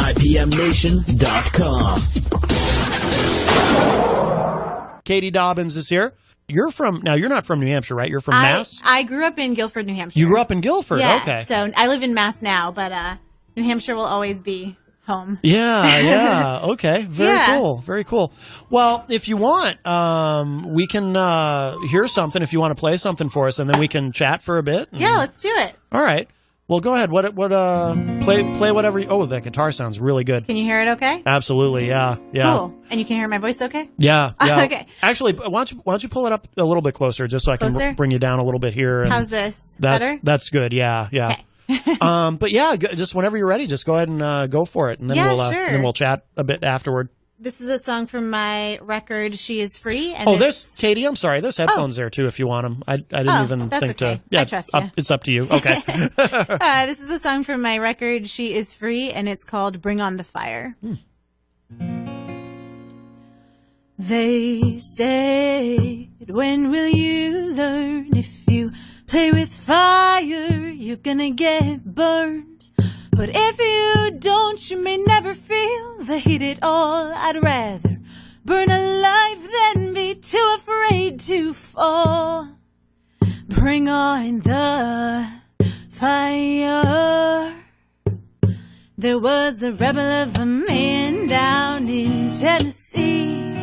IPMNation.com. Katie Dobbins is here. You're not from New Hampshire, right? You're from Mass? I grew up in Guilford, New Hampshire. You grew up in Guilford? Yeah, okay. So I live in Mass now, but New Hampshire will always be home. Yeah. Okay. Very cool. Well, if you want, we can hear something if you want to play something for us, and then we can chat for a bit. Yeah, let's do it. All right. Well, go ahead. Play whatever. That guitar sounds really good. Can you hear it okay? Absolutely. Yeah. Cool. And you can hear my voice okay? Yeah. Okay. Actually, why don't you pull it up a little bit closer, just so I can bring you down a little bit here. And how's this? Better? That's good. Yeah. Okay. But yeah, just whenever you're ready, just go ahead and go for it, and then we'll chat a bit afterward. This is a song from my record, She Is Free. And Katie, I'm sorry, there's headphones there too if you want them. I didn't even think to. Yeah, I trust you. It's up to you. Okay. This is a song from my record, She Is Free, and it's called Bring on the Fire. They said, when will you learn? If you play with fire, you're gonna get burned. But if you don't, you may never feel the heat at all. I'd rather burn alive than be too afraid to fall. Bring on the fire. There was a rebel of a man down in Tennessee.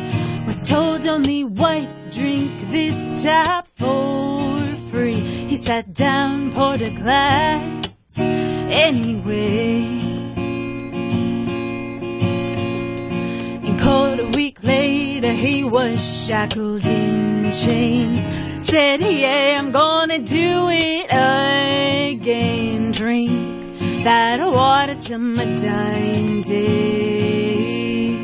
Was told only whites drink this tap for free. He sat down, poured a glass anyway, and called a week later he was shackled in chains. Said, yeah, I'm gonna do it again. Drink that water till my dying day.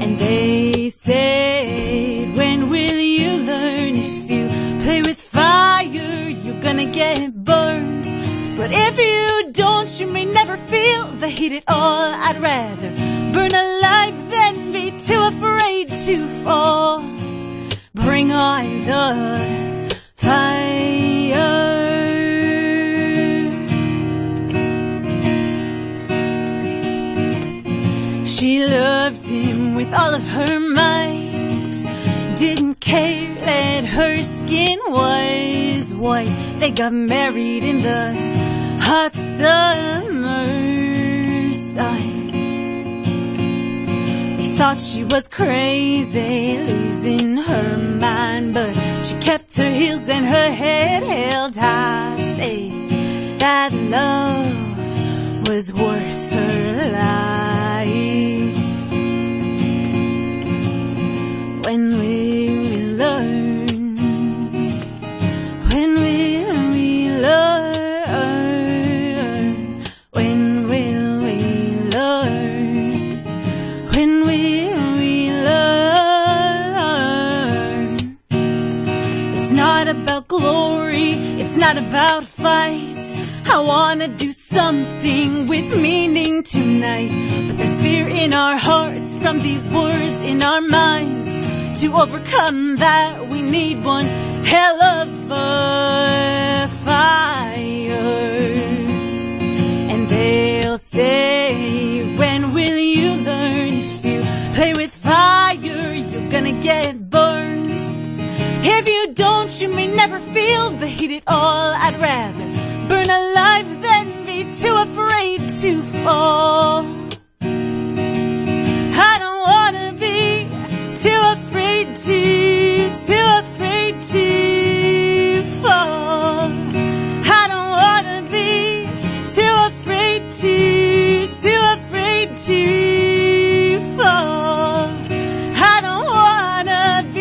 And they said, when will you learn? If you play with fire, you're gonna get burned. But if you don't, you may never feel the heat at all. I'd rather burn alive than be too afraid to fall. Bring on the fire. She loved him with all of her might, didn't care that her skin was white. They got married in the hot summer sun. They thought she was crazy, losing her mind, but she kept her heels and her head held high. Said that love was worth her life. When will we learn? When will we learn? When will we learn? When will we learn? It's not about glory, it's not about fight. I wanna do something with meaning tonight, but there's fear in our hearts from these words in our minds. To overcome that, we need one hell of a fire. And they'll say, when will you learn? If you play with fire, you're gonna get burned. If you don't, you may never feel the heat at all. I'd rather burn alive than be too afraid to fall. I don't wanna be too afraid to fall. I don't wanna be too afraid to fall. I don't wanna be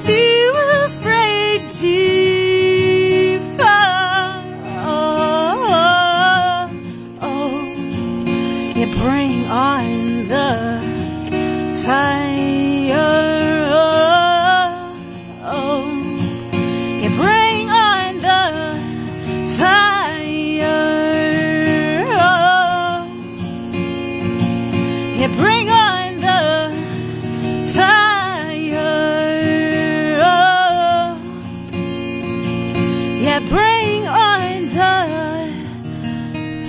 too afraid to fall. You bring on the fire. You Yeah, bring on the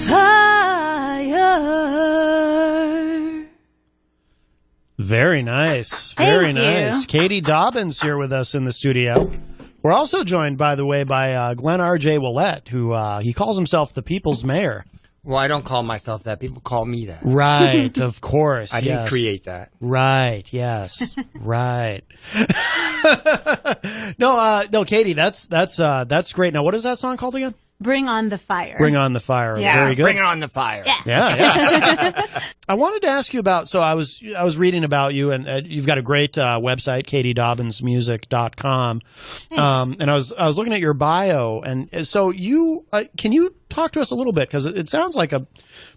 fire. Very nice. Very Thank nice. you. Katie Dobbins here with us in the studio. We're also joined, by the way, by Glenn R.J. Willett, who he calls himself the People's Mayor. Well, I don't call myself that. People call me that. Right, of course. I didn't create that. Right, yes. Right. No, Katie, that's great. Now, what is that song called again? Bring on the fire. Bring on the fire. Yeah. Very good. Bring it on the fire. Yeah. Yeah. I wanted to ask you about, so I was reading about you, and you've got a great website, katiedobbinsmusic.com. And I was looking at your bio, and so can you talk to us a little bit, because it sounds like a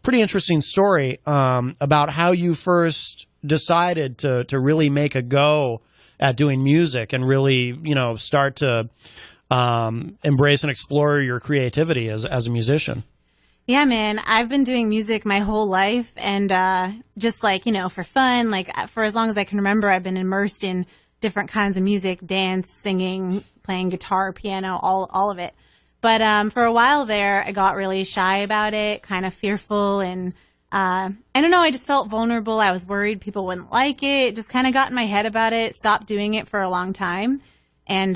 pretty interesting story about how you first decided to really make a go at doing music and really, start to embrace and explore your creativity as a musician. Yeah, man, I've been doing music my whole life, and just for fun, for as long as I can remember, I've been immersed in different kinds of music, dance, singing, playing guitar, piano, all of it. But for a while there, I got really shy about it, kind of fearful, and I don't know, I just felt vulnerable. I was worried people wouldn't like it. Just kind of got in my head about it, stopped doing it for a long time. And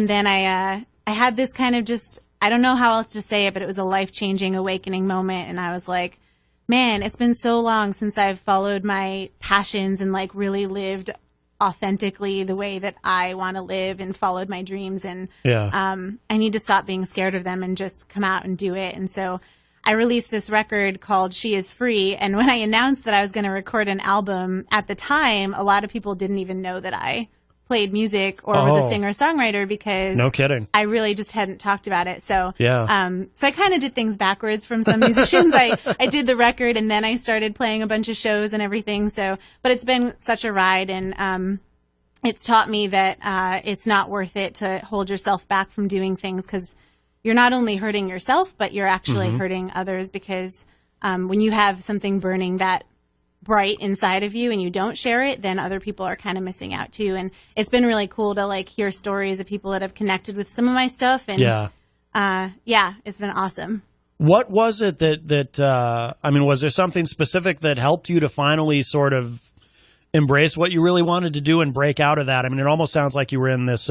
then I had this kind of just, I don't know how else to say it, but it was a life-changing awakening moment. And I was like, man, it's been so long since I've followed my passions and really lived authentically the way that I want to live and followed my dreams. And I need to stop being scared of them and just come out and do it. And so I released this record called She Is Free. And when I announced that I was going to record an album, at the time, a lot of people didn't even know that I played music or was a singer-songwriter, because no kidding, I really just hadn't talked about it. So yeah, so I kind of did things backwards from some musicians. I did the record, and then I started playing a bunch of shows and everything. So, but it's been such a ride, and it's taught me that it's not worth it to hold yourself back from doing things, because you're not only hurting yourself, but you're actually hurting others, because when you have something burning that bright inside of you and you don't share it, then other people are kind of missing out too. And it's been really cool to hear stories of people that have connected with some of my stuff. And it's been awesome. What was it that was there something specific that helped you to finally sort of embrace what you really wanted to do and break out of that? I mean, it almost sounds like you were in this,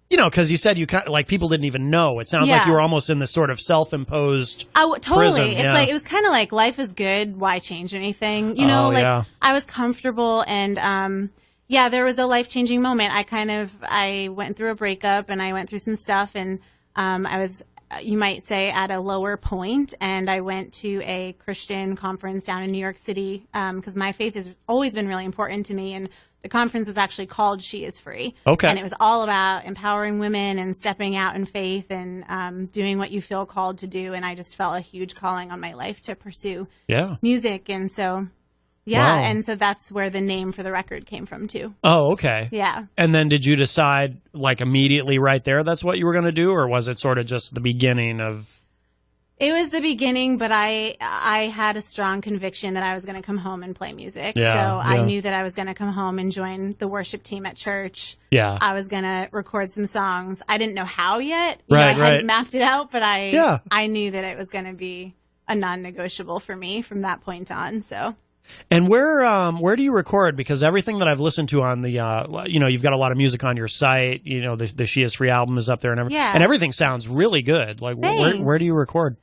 because you said you kind of people didn't even know. It sounds like you were almost in this sort of self-imposed totally. prison. It's it was kind of like, life is good. Why change anything? I was comfortable, and there was a life-changing moment. I went through a breakup, and I went through some stuff, and I was, you might say, at a lower point, and I went to a Christian conference down in New York City, because my faith has always been really important to me, and the conference was actually called She Is Free. Okay. And it was all about empowering women and stepping out in faith and doing what you feel called to do. And I just felt a huge calling on my life to pursue music. And so, and so that's where the name for the record came from too. Oh, okay. Yeah. And then did you decide immediately right there that's what you were going to do, or was it sort of just the beginning of... It was the beginning, but I had a strong conviction that I was going to come home and play music. I knew that I was going to come home and join the worship team at church. Yeah. I was going to record some songs. I didn't know how yet. I hadn't mapped it out, but I knew that it was going to be a non-negotiable for me from that point on. So. And where do you record? Because everything that I've listened to on the, you've got a lot of music on your site. The She Is Free album is up there and everything. Yeah. And everything sounds really good. Where do you record?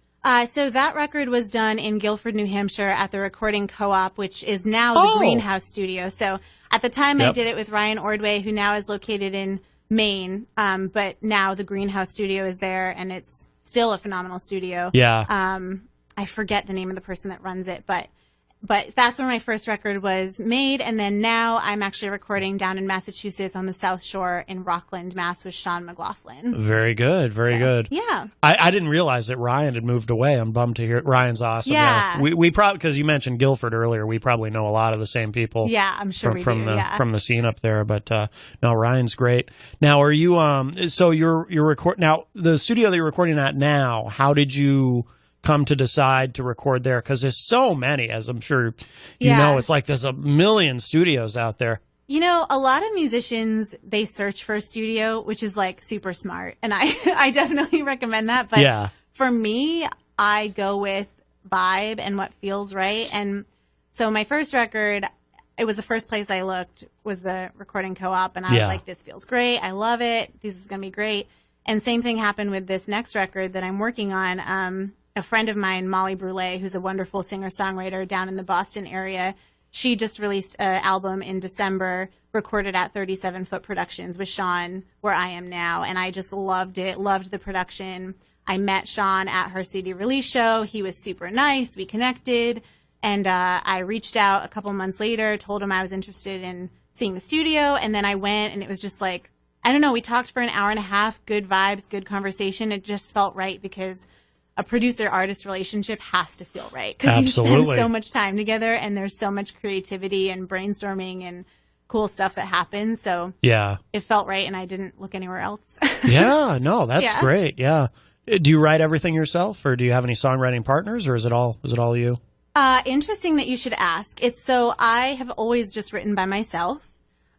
So that record was done in Guilford, New Hampshire at the Recording Co-op, which is now the Greenhouse Studio. So at the time I did it with Ryan Ordway, who now is located in Maine. But now the Greenhouse Studio is there, and it's still a phenomenal studio. Yeah. I forget the name of the person that runs it, but that's where my first record was made. And then now I'm actually recording down in Massachusetts on the South Shore in Rockland, Mass. with Sean McLaughlin. Very good. Very good. Yeah. I didn't realize that Ryan had moved away. I'm bummed to hear it. Ryan's awesome. Yeah. We probably, because you mentioned Guilford earlier, we probably know a lot of the same people. Yeah, I'm sure from the scene up there. But no, Ryan's great. Now, are you so you're now the studio that you're recording at now, how did you come to decide to record there? Because there's so many, as I'm sure you know. It's like there's a million studios out there. You know, a lot of musicians, they search for a studio, which is like super smart. And I definitely recommend that. But for me, I go with vibe and what feels right. And so my first record, it was the first place I looked, was the Recording Co-op. And I was like, this feels great. I love it. This is going to be great. And same thing happened with this next record that I'm working on. A friend of mine, Molly Brule, who's a wonderful singer-songwriter down in the Boston area, she just released an album in December, recorded at 37 Foot Productions with Sean, where I am now. And I just loved it, loved the production. I met Sean at her CD release show. He was super nice. We connected. And I reached out a couple months later, told him I was interested in seeing the studio. And then I went, and it was just like, I don't know, we talked for an hour and a half, good vibes, good conversation. It just felt right because a producer-artist relationship has to feel right. Because you spend so much time together, and there's so much creativity and brainstorming and cool stuff that happens. So it felt right, and I didn't look anywhere else. No, that's great. Yeah. Do you write everything yourself, or do you have any songwriting partners, or is it all you? Interesting that you should ask. I have always just written by myself.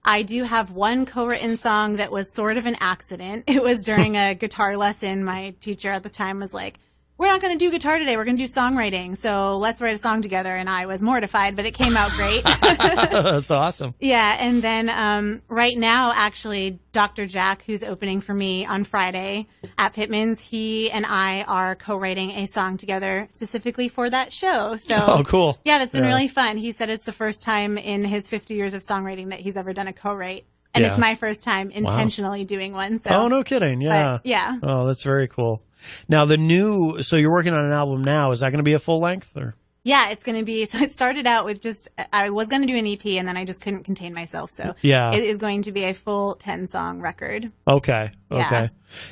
I do have one co-written song that was sort of an accident. It was during a guitar lesson. My teacher at the time was like, we're not going to do guitar today. We're going to do songwriting. So let's write a song together. And I was mortified, but it came out great. That's awesome. Yeah. And then right now, actually, Dr. Jack, who's opening for me on Friday at Pittman's, he and I are co-writing a song together specifically for that show. So, cool. Yeah, that's been really fun. He said it's the first time in his 50 years of songwriting that he's ever done a co-write. And it's my first time intentionally doing one. So. No kidding. Yeah. But, yeah. Oh, that's very cool. Now, so you're working on an album now. Is that going to be a full length? Or? Yeah, it's going to be. So it started out with I was going to do an EP, and then I just couldn't contain myself. So it is going to be a full 10-song record. Okay.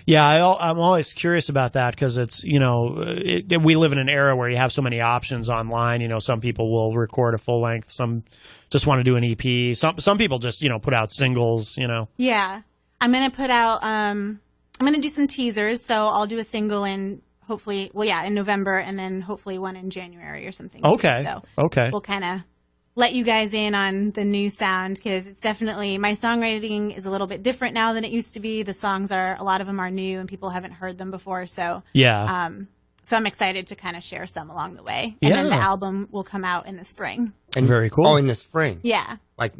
Yeah, I'm always curious about that because it's, we live in an era where you have so many options online. Some people will record a full length. Some just want to do an EP. Some people just, put out singles, Yeah. I'm going to put out, I'm going to do some teasers. So I'll do a single in hopefully, in November, and then hopefully one in January or something. Okay. So we'll kind of let you guys in on the new sound because it's definitely, my songwriting is a little bit different now than it used to be. The songs a lot of them are new and people haven't heard them before. So, so I'm excited to kind of share some along the way. And then the album will come out in the spring. And very cool. Oh, in the spring. Yeah. Like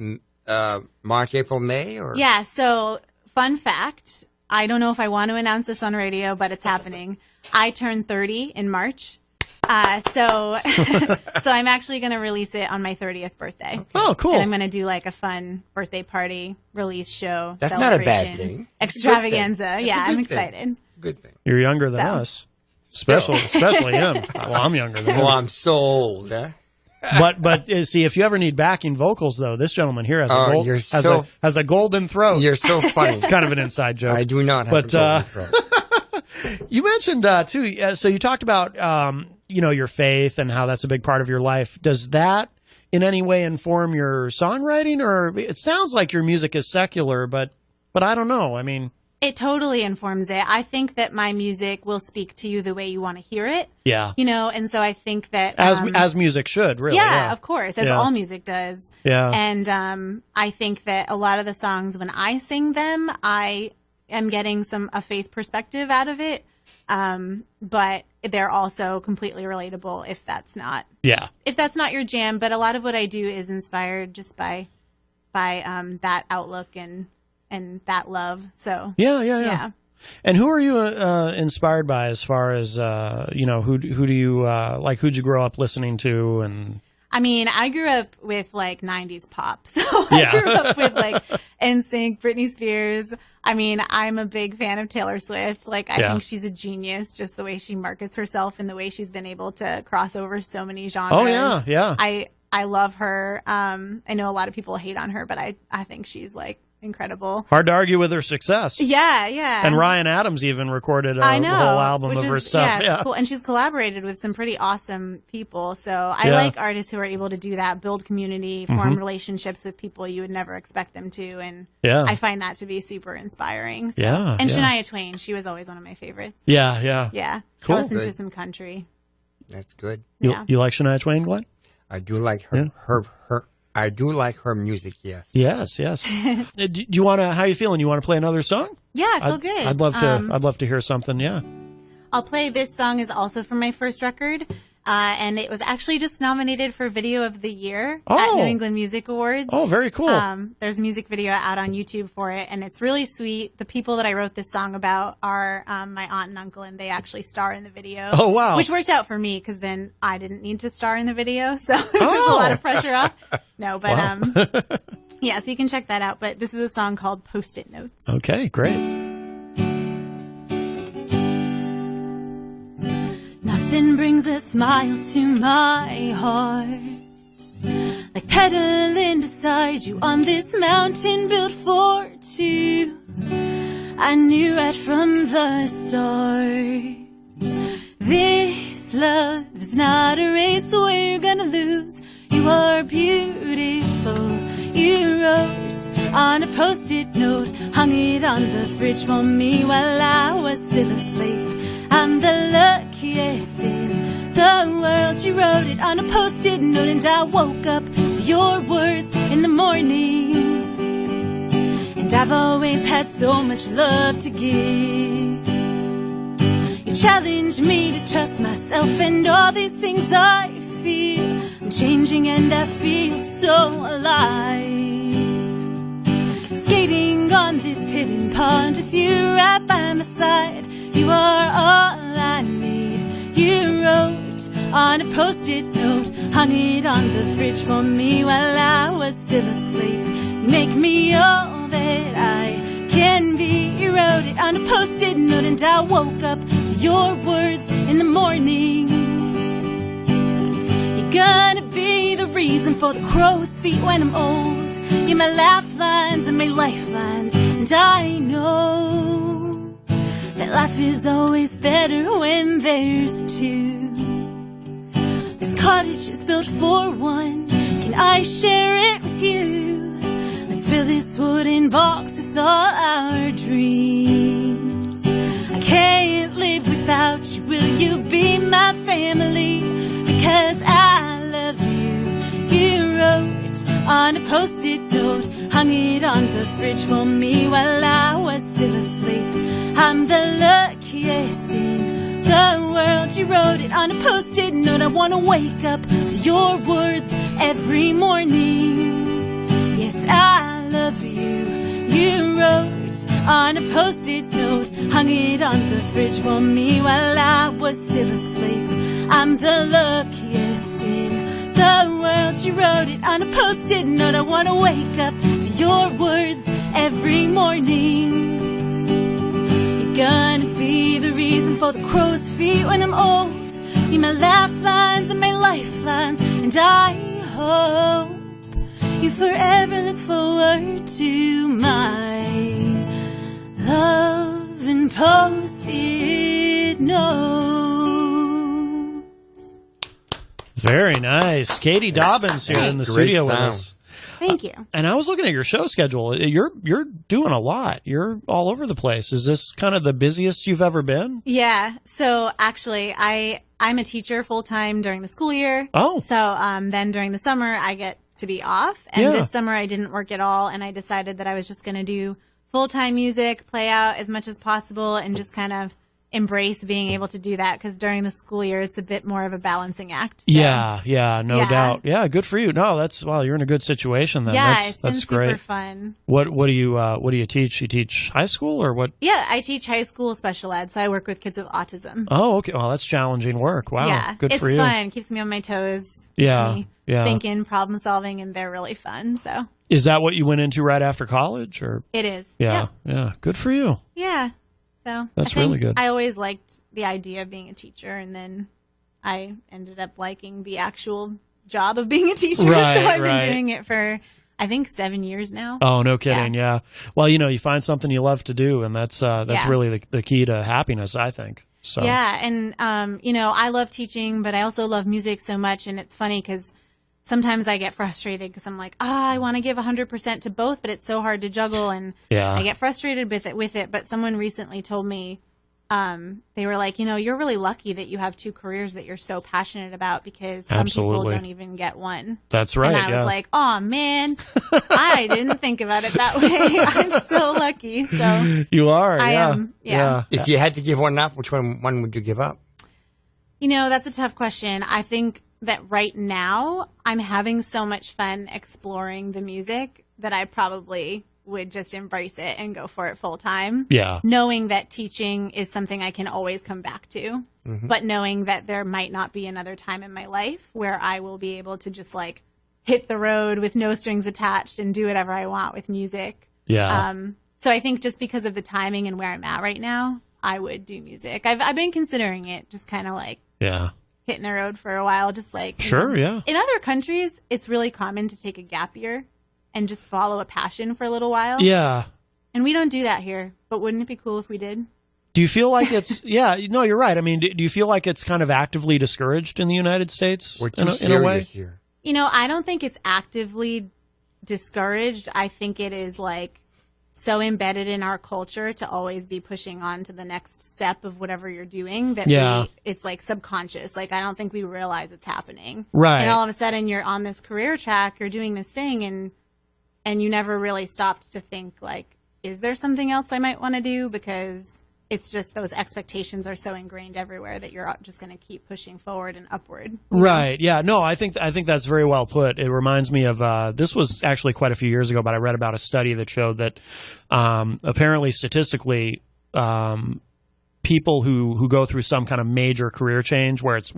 March, April, May? Or? Yeah. So fun fact, I don't know if I want to announce this on radio, but it's happening. I turned 30 in March. So I'm actually going to release it on my 30th birthday. Okay. Oh, cool. And I'm going to do like a fun birthday party release show. That's not a bad thing. Extravaganza. Yeah, I'm excited. It's a good thing. You're younger than us. Especially him. Well, I'm younger than him. Well, I'm so old. Huh? But see, if you ever need backing vocals, though, this gentleman here has a golden throat. You're so funny. It's kind of an inside joke. I do not have a golden throat. You mentioned, too, so you talked about, your faith and how that's a big part of your life. Does that in any way inform your songwriting? Or it sounds like your music is secular, but I don't know. I mean... It totally informs it. I think that my music will speak to you the way you want to hear it. Yeah. And so I think that... As music should, really. Yeah, of course, as all music does. Yeah. And I think that a lot of the songs, when I sing them, I am getting a faith perspective out of it. But they're also completely relatable if that's not... Yeah. If that's not your jam. But a lot of what I do is inspired just by that outlook and that love. So yeah. And who are you inspired by as far as who do you like? Who'd you grow up listening to? And I mean, I grew up with like 90s pop, so I grew up with like NSYNC, Britney Spears. I mean, I'm a big fan of Taylor Swift. Like, I think she's a genius, just the way she markets herself and the way she's been able to cross over so many genres. Oh yeah. I love her. I know a lot of people hate on her, but I think she's like incredible. Hard to argue with her success. Yeah. And Ryan Adams even recorded the whole album of her stuff. Yeah, cool. And she's collaborated with some pretty awesome people. So I like artists who are able to do that, build community, form relationships with people you would never expect them to. And I find that to be super inspiring. So. And Shania Twain, she was always one of my favorites. Yeah. Cool. I listen to some country. That's good. You like Shania Twain, Glenn? I do like her I do like her music, yes. Yes, yes. Do you want to? How are you feeling? You want to play another song? Yeah, I feel good. I'd love to. I'd love to hear something. Yeah. I'll play this song is also from my first record, and it was actually just nominated for Video of the Year at New England Music Awards. Oh, very cool. There's a music video out on YouTube for it, and it's really sweet. The people that I wrote this song about are my aunt and uncle, and they actually star in the video. Oh, wow. Which worked out for me because then I didn't need to star in the video, so it was a lot of pressure off. No, but yeah, so you can check that out. But this is a song called Post-it Notes. Okay, great. Nothing brings a smile to my heart like pedaling beside you on this mountain built for two. I knew right from the start, this love is not a race we're gonna lose. You are beautiful, you wrote on a post-it note, hung it on the fridge for me while I was still asleep. I'm the luckiest in the world. You wrote it on a post-it note, and I woke up to your words in the morning. And I've always had so much love to give. You challenged me to trust myself and all these things I feel. I'm changing and I feel so alive. Skating on this hidden pond with you right by my side. You are all I need. You wrote on a post-it note, hung it on the fridge for me while I was still asleep. You make me all that I can be. You wrote it on a post-it note, and I woke up to your words in the morning. You're gonna be the reason for the crow's feet when I'm old. You're my lifelines and my lifelines, and I know that life is always better when there's two. This cottage is built for one. Can I share it with you? Let's fill this wooden box with all our dreams. I can't live without you. Will you be my family? Because I love you. You wrote on a post-it note, hung it on the fridge for me while I was still asleep. I'm the luckiest in the world. You wrote it on a post-it note. I want to wake up to your words every morning. Yes, I love you. You wrote on a post-it note, hung it on the fridge for me while I was still asleep. I'm the luckiest in the world. You wrote it on a post-it note. I want to wake up to your words every morning. Gonna be the reason for the crow's feet when I'm old. You're my lifelines and my lifelines, and I hope you forever look forward to my love and post-it notes. Very nice. Katie Dobbins here in the studio with us. Thank you. And I was looking at your show schedule. You're doing a lot. You're all over the place. Is this kind of the busiest you've ever been? Yeah. So actually, I'm a teacher full time during the school year. Oh. So then during the summer, I get to be off. And this summer, I didn't work at all. And I decided that I was just going to do full time music, play out as much as possible, and just kind of embrace being able to do that, because during the school year it's a bit more of a balancing act. So. Yeah, no doubt. Yeah, good for you. No, you're in a good situation then. Yeah, it's been great. super fun. What do you teach? You teach high school or what? Yeah, I teach high school special ed, so I work with kids with autism. Oh, okay. Well, that's challenging work. Wow. Yeah, good for you. It's fun. Keeps me on my toes. Yeah, keeps me thinking, problem solving, and they're really fun. So. Is that what you went into right after college, or? It is. Yeah. Good for you. Yeah. So that's really good. I always liked the idea of being a teacher, and then I ended up liking the actual job of being a teacher. Right, so I've been doing it for, I think, 7 years now. Oh, no kidding. Yeah. Well, you find something you love to do, and that's really the key to happiness, I think. So. Yeah. And, I love teaching, but I also love music so much. And it's funny because sometimes I get frustrated because I'm like, I want to give 100% to both, but it's so hard to juggle. And I get frustrated with it. But someone recently told me, they were like, you're really lucky that you have two careers that you're so passionate about, because some Absolutely. people don't even get one. That's right. And I was like, oh man, I didn't think about it that way. I'm so lucky. So you are. I yeah. am. Yeah. If you had to give one up, which one would you give up? That's a tough question. I think that right now I'm having so much fun exploring the music that I probably would just embrace it and go for it full time. Yeah. Knowing that teaching is something I can always come back to, but knowing that there might not be another time in my life where I will be able to just like hit the road with no strings attached and do whatever I want with music. Yeah. So I think just because of the timing and where I'm at right now, I would do music. I've been considering it, just kind of like hitting the road for a while, just like Sure, yeah. In other countries, it's really common to take a gap year and just follow a passion for a little while. Yeah. And we don't do that here, but wouldn't it be cool if we did? Do you feel like it's, yeah, no, you're right. I mean, do you feel like it's kind of actively discouraged in the United States? We're too in a way? serious here. I don't think it's actively discouraged. I think it is like so embedded in our culture to always be pushing on to the next step of whatever you're doing that it's like subconscious. Like, I don't think we realize it's happening. Right. And all of a sudden you're on this career track, you're doing this thing, and you never really stopped to think like, is there something else I might want to do? Because it's just those expectations are so ingrained everywhere that you're just going to keep pushing forward and upward. Right. Yeah. No, I think that's very well put. It reminds me of this was actually quite a few years ago, but I read about a study that showed that apparently statistically people who go through some kind of major career change where it's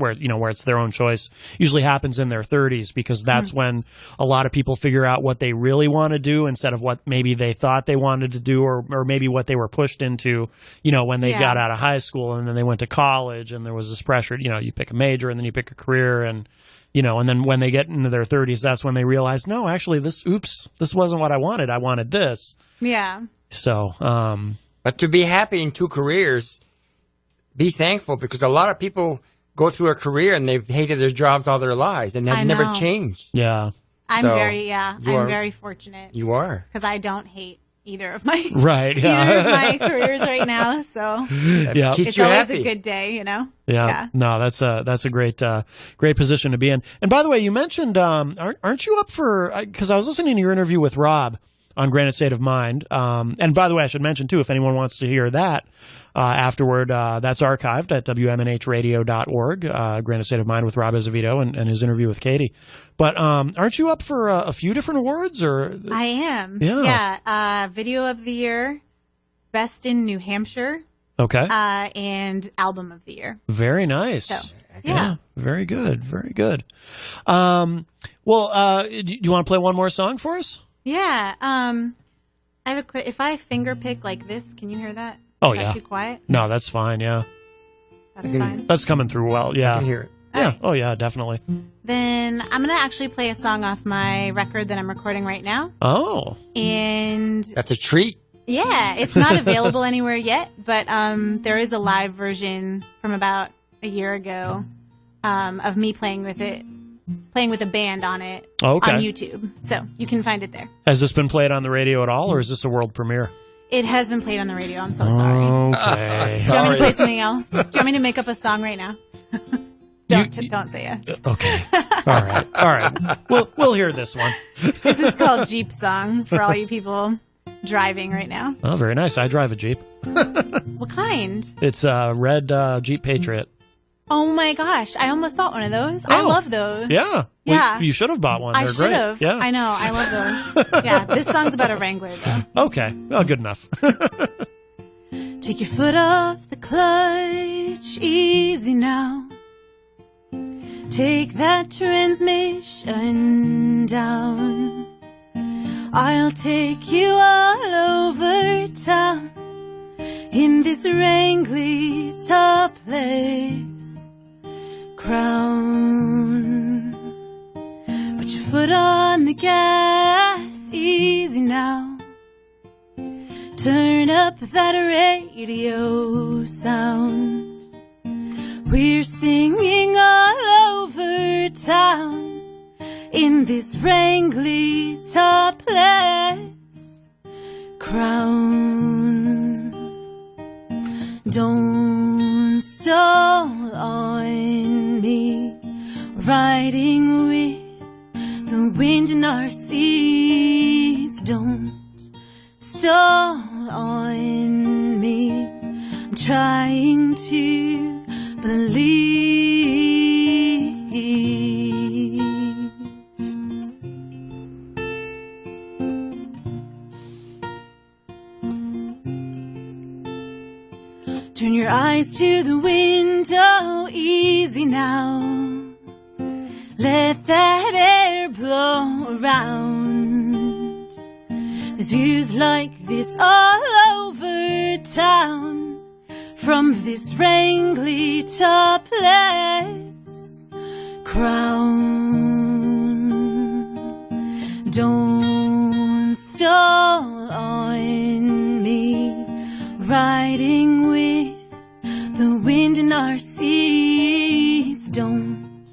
their own choice usually happens in their 30s, because that's when a lot of people figure out what they really want to do instead of what maybe they thought they wanted to do, or maybe what they were pushed into, when they got out of high school and then they went to college and there was this pressure, you pick a major and then you pick a career, and and then when they get into their 30s, that's when they realize, no, actually this wasn't what I wanted. I wanted this. Yeah. So, but to be happy in two careers, be thankful, because a lot of people go through a career and they've hated their jobs all their lives and have never changed. Yeah. I'm So, very fortunate. You are. Because I don't hate either of my Right. Yeah. either of my careers right now. So Yeah. Keeps it's you always happy. a good day, Yeah. No, that's a great position to be in. And by the way, you mentioned, aren't you up for, because I was listening to your interview with Rob on Granite State of Mind. And by the way, I should mention too, if anyone wants to hear that afterward, that's archived at WMNHradio.org, Granite State of Mind with Rob Azevedo and his interview with Katie. But aren't you up for a few different awards? Or I am. Yeah. Yeah. Video of the Year, Best in New Hampshire, Okay. and Album of the Year. Very nice. So, Yeah. Very good. Very good. Do you want to play one more song for us? Yeah. I have a quick. If I finger pick like this, can you hear that? Oh, Is that yeah. Too quiet? No, that's fine. Yeah. That's fine. That's coming through well. Yeah. I can hear it. Yeah. Alright. Oh, yeah, definitely. Then I'm gonna actually play a song off my record that I'm recording right now, Oh. and That's a treat. yeah, it's not available anywhere yet, but there is a live version from about a year ago of me playing with a band on it Okay. on YouTube. So you can find it there. Has this been played on the radio at all, or is this a world premiere? It has been played on the radio. I'm so sorry. Okay. Do you want me to Sorry. play something else? Do you want me to make up a song right now? Don't say yes. Okay. All right. We'll hear this one. This is called Jeep Song for all you people driving right now. Oh, very nice. I drive a Jeep. What kind? It's a red Jeep Patriot. Oh my gosh, I almost bought one of those. I Oh. love those. Yeah. Yeah. You should have bought one. I They're should great. have. Yeah. I know. I love those. Yeah. This song's about a Wrangler, though. Okay. Well, good enough. Take your foot off the clutch, easy now. Take that transmission down. I'll take you all over town in this wrangly top place crown. Put your foot on the gas, easy now. Turn up that radio sound. We're singing all over town in this wrangly topless crown. Don't stall on me, riding with the wind in our seats. Don't stall on me, I'm trying to believe. Turn your eyes to the window, easy now. Let that air blow around. There's views like this all over town, from this wrangly topless crown. Don't stall on me, riding with the wind in our seats. Don't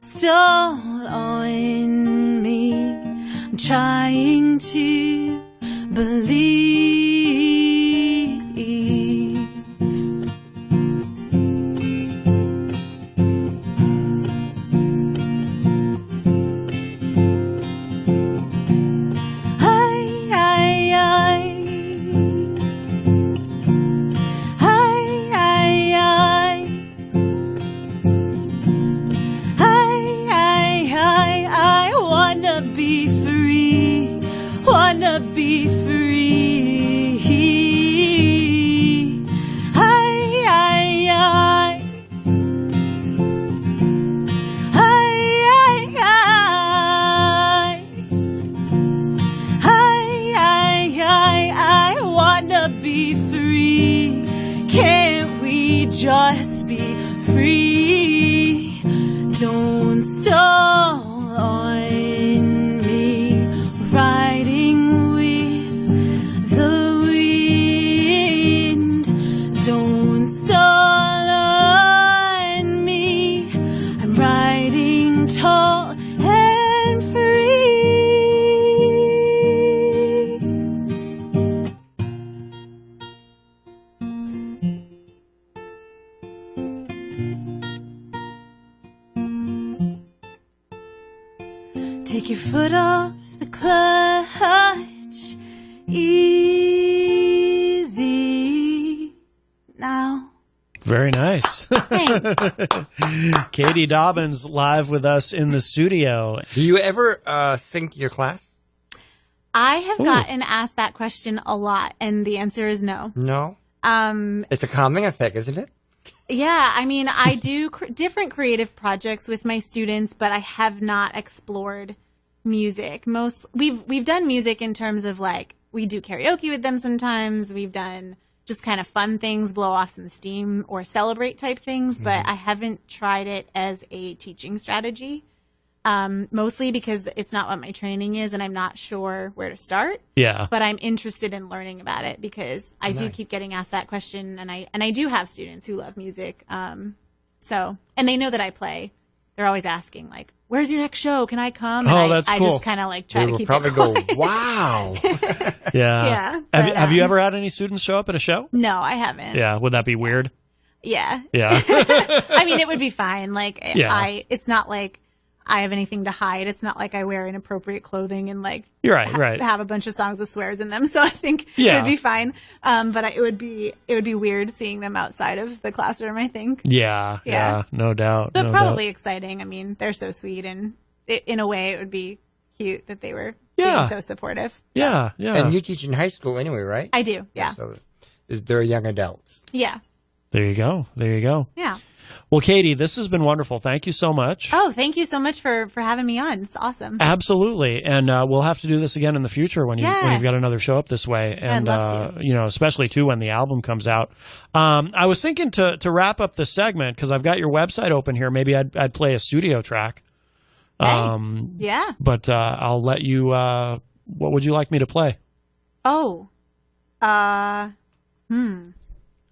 stall on me, I'm trying to believe. Wanna be free. I wanna be free. Can't we just be free? Don't stall on me, riding with the wind. Don't stall on me, I'm riding tall and free. Take your foot off the clutch, easy now. Very nice. Thanks. Katie Dobbins live with us in the studio. Do you ever sing to your class? I have gotten asked that question a lot, and the answer is no. No? It's a calming effect, isn't it? Yeah, I mean, I do different creative projects with my students, but I have not explored music. We've done music in terms of like we do karaoke with them sometimes. We've done just kind of fun things, blow off some steam or celebrate type things, but I haven't tried it as a teaching strategy. Mostly because it's not what my training is and I'm not sure where to start. Yeah. But I'm interested in learning about it because I do keep getting asked that question, and I do have students who love music. So, and they know that I play. They're always asking like, "Where's your next show? Can I come?" And that's cool. I just kind of like try to keep probably it quiet. go, "Wow." Yeah. Yeah. Have you ever had any students show up at a show? No, I haven't. Yeah. Would that be weird? Yeah. Yeah. I mean, it would be fine. Like, Yeah. it's not like I have anything to hide. It's not like I wear inappropriate clothing and like You're right. have a bunch of songs with swears in them. So I think Yeah. it would be fine. But it would be weird seeing them outside of the classroom, I think. Yeah. No doubt. But no probably doubt. exciting. I mean, they're so sweet, and in a way it would be cute that they were Yeah. being so supportive. So, Yeah. And you teach in high school anyway, right? I do. Yeah. So they're young adults. Yeah. There you go. Yeah. Well, Katie, this has been wonderful. Thank you so much. Oh, thank you so much for having me on. It's awesome. Absolutely. And we'll have to do this again in the future when you've got another show up this way. And, I'd love to. Especially too when the album comes out. I was thinking to wrap up this segment, because I've got your website open here. Maybe I'd play a studio track. Yeah. But I'll let you, what would you like me to play? Oh.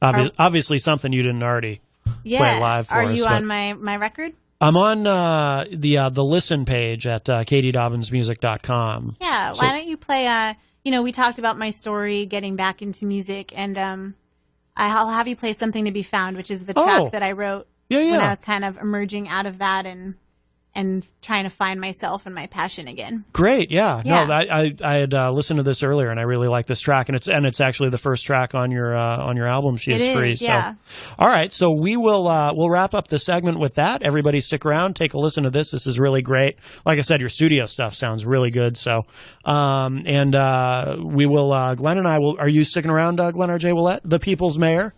Obviously something you didn't already play live for us. Are you but on my record? I'm on the listen page at katieDobbinsmusic.com. Yeah. Why don't you play? We talked about my story getting back into music, and I'll have you play Something to Be Found, which is the track that I wrote when I was kind of emerging out of that and trying to find myself and my passion again. Great, yeah. No, I had listened to this earlier, and I really like this track, and it's actually the first track on your album. She is Free. Yeah. So, all right, so we'll wrap up the segment with that. Everybody, stick around, take a listen to this. This is really great. Like I said, your studio stuff sounds really good. So, we will. Glenn and I will. Are you sticking around, Glenn R.J. Willett, the People's Mayor?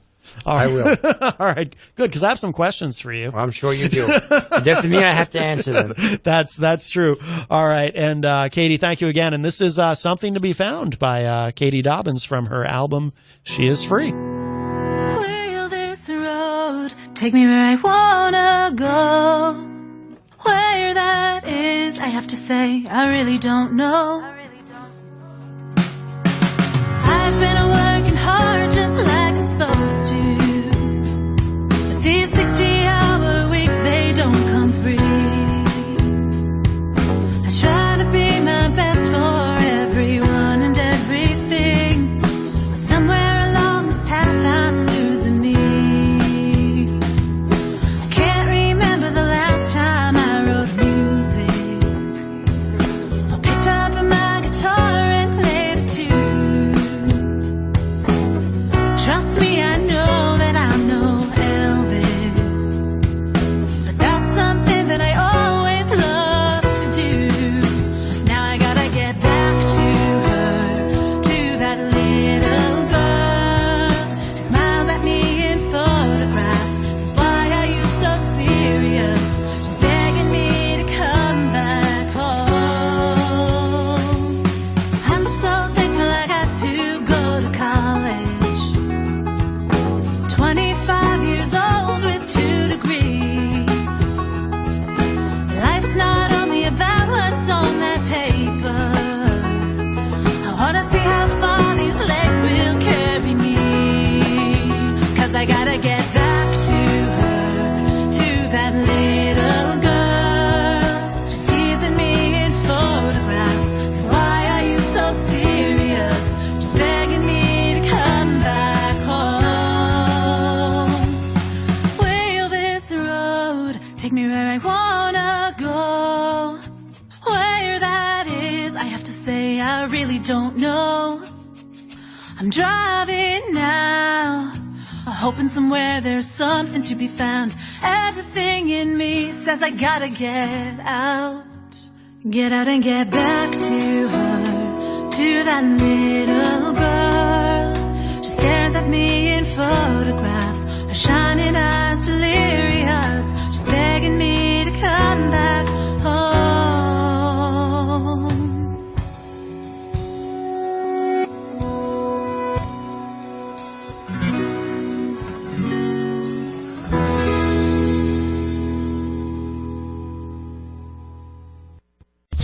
I will. All right, good, because I have some questions for you. Well, I'm sure you do. It doesn't mean I have to answer them. That's true. All right, and Katie, thank you again. And this is Something to Be Found by Katie Dobbins from her album She Is Free. Will this road take me where I wanna go? Where that is, I have to say, I really don't know. I've been working hard just like I'm supposed to. But these 60-hour weeks, they don't come free. I try to be my best for everyone and everything. But somewhere along this path, I'm losing me. I can't remember the last time I wrote music or picked up my guitar and played a tune. Trust me, I know that I'm no Elvis, but that's something that I always love to do. Now I gotta get back to her, to that little girl. She smiles at me in photographs. That's why are you so serious? She's begging me to come back home. I'm so thankful I got to go to college. 25 years old with 2 degrees. Life's not only about what's on that paper. I wanna see how far these legs will carry me. 'Cause I gotta get back to her, to that little girl. She's teasing me in photographs. Says, why are you so serious? She's begging me to come back home. Will this road take me where I wanna go? Where that is, I have to say, I really don't know. I'm driving now, hoping somewhere there's something to be found. Everything in me says I gotta get out and get back to her, to that little girl. She stares at me in photographs, her shining eyes delirious. She's begging me to come back home.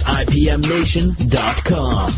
IPMNation.com.